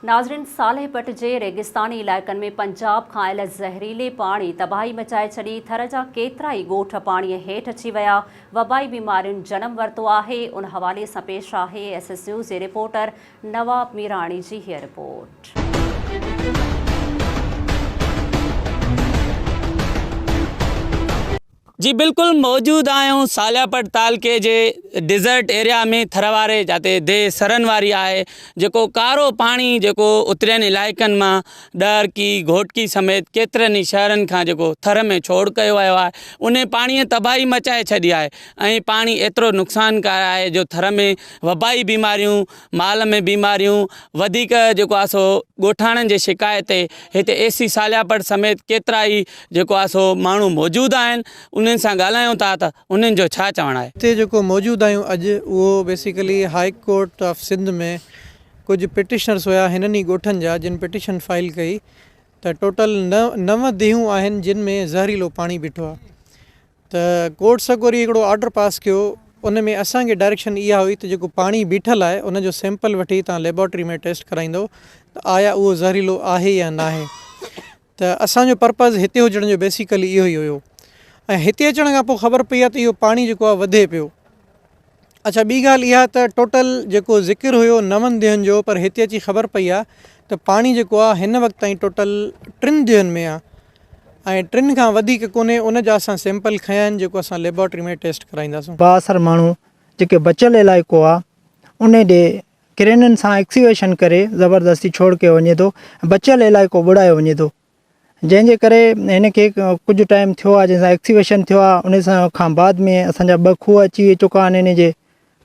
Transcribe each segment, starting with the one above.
नाज़रीन, सालेपट जे रेगिस्तानी इलाइक़नि में पंजाब खां आयल ज़हरीले पाणी तबाही मचाए छॾी। थर जा केतिरा ई ॻोठ पाणीअ हेठि अची विया। वबाई बीमारियुनि जनम वरितो आहे। उन हवाले सां पेश आहे SS न्यूज़ जे रिपोर्टर नवाब मीराणी जी हीअ रिपोर्ट। जी बिल्कुल मौजूद आहियूं सालियापट तालुके जे डिज़र्ट एरिया में थर वारे जाते दे सरन वारी आहे जेको कारो पाणी जेको उतरियनि इलाइक़नि मां ॾरकी घोटकी समेत केतिरनि ई शहरनि खां जेको थर में छोड़ कयो वियो आहे। उन पाणीअ तबाही मचाए छॾी आहे ऐं पाणी एतिरो नुक़सानकार आहे जो थर में वबाई बीमारियूं, माल में बीमारियूं वधीक जेको आहे सो ॻोठाणनि जे शिकायत ते हिते AC सालियापट समेत केतिरा ई जेको आहे सो माण्हू मौजूदु आहिनि। उन्हनि सां ॻाल्हायूं था त उन्हनि जो छा चवणु आहे। हिते जेको मौजूदु आहियूं अॼु उहो basically High Court of Sindh में कुझु पिटिशनर्स हुया हिननि ई ॻोठनि जा जिन पिटिशन फाइल कई त टोटल 9 देहूं आहिनि जिन में ज़हरीलो पाणी बीठो आहे। त कोर्ट सगोरी हिकिड़ो ऑर्डर पास कयो। उन में असांखे डायरेक्शन इहा हुई त जेको पाणी बीठल आहे उन जो सैंपल वठी तव्हां लेबोरेटरी में टेस्ट कराईंदो त आया उहो ज़हरीलो आहे या न आहे। त असांजो पर्पज़ हिते हुजण जो बेसिकली इहो ई हुयो ऐं हिते अचण खां पोइ ख़बर पई आहे त इहो पाणी जेको आहे वधे पियो। अच्छा, ॿी ॻाल्हि इहा त टोटल जेको ज़िक्र हुयो 9 देहनि जो, पर हिते अची ख़बर पई आहे त पाणी जेको आहे हिन वक़्त ताईं टोटल 3 देहनि में आहे ऐं 3 खां वधीक कोन्हे। उन जा असां सैंपल खयां आहिनि जेको असां लेबोरेटरी में टेस्ट कराईंदासीं। बासर माण्हू जेके बचियल इलाइक़ो आहे उन ॾे क्रेननि सां एक्सीवेशन करे ज़बरदस्ती छोड़ कयो वञे थो, बचियल इलाइक़ो बुॾायो वञे थो, जंहिंजे करे हिनखे कुझु टाइम थियो आहे जंहिंसां एक्सीवेशन थियो आहे। उन सां खां बाद में असांजा 2 खूह अची चुका आहिनि इन जे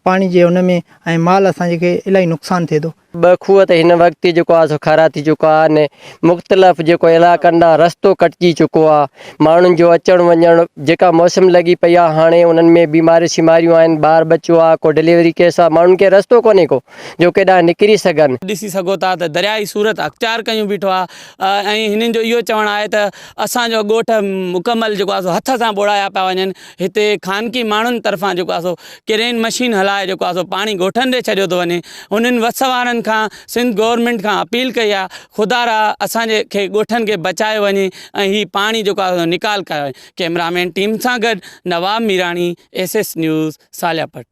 पाणी जे उन में ऐं माल असांखे इलाही नुक़सानु थिए थो। 2 खूह त हिन वक़्त जेको आहे सो खारा थी चुका आहिनि। मुख़्तलिफ़ जेको इलाइक़नि ॾांहुं रस्तो कटिजी चुको आहे। माण्हुनि जो अचणु वञणु जेका मौसम लॻी पई आहे हाणे उन्हनि में बीमारियूं शिमारियूं आहिनि। ॿार बच्चो आहे, को डिलीवरी केस आहे, माण्हुनि खे रस्तो कोन्हे को जो केॾांहुं निकिरी सघनि। ॾिसी सघो था त दरियाई सूरत अख़्तियार कयूं बीठो आहे ऐं हिननि जो इहो चवणु आहे त असांजो ॻोठ मुकमल जेको आहे सो हथ सां ॿोड़ाया पिया वञनि। हिते ख़ानगी माण्हुनि तरफ़ां जेको आहे सो क्रेन मशीन हलाए जेको आहे सो पाणी ॻोठनि ॾे छॾियो थो वञे। उन्हनि वस वारनि खां सिंध गवर्नमेंट खां अपील कई आहे ख़ुदारा असांजे खे ॻोठनि खे बचायो वञे ऐं हीउ पाणी जेको आहे निकाल कयो। कैमरामैन टीम सां गॾु नवाब मीराणी SS न्यूज़ सालियापट।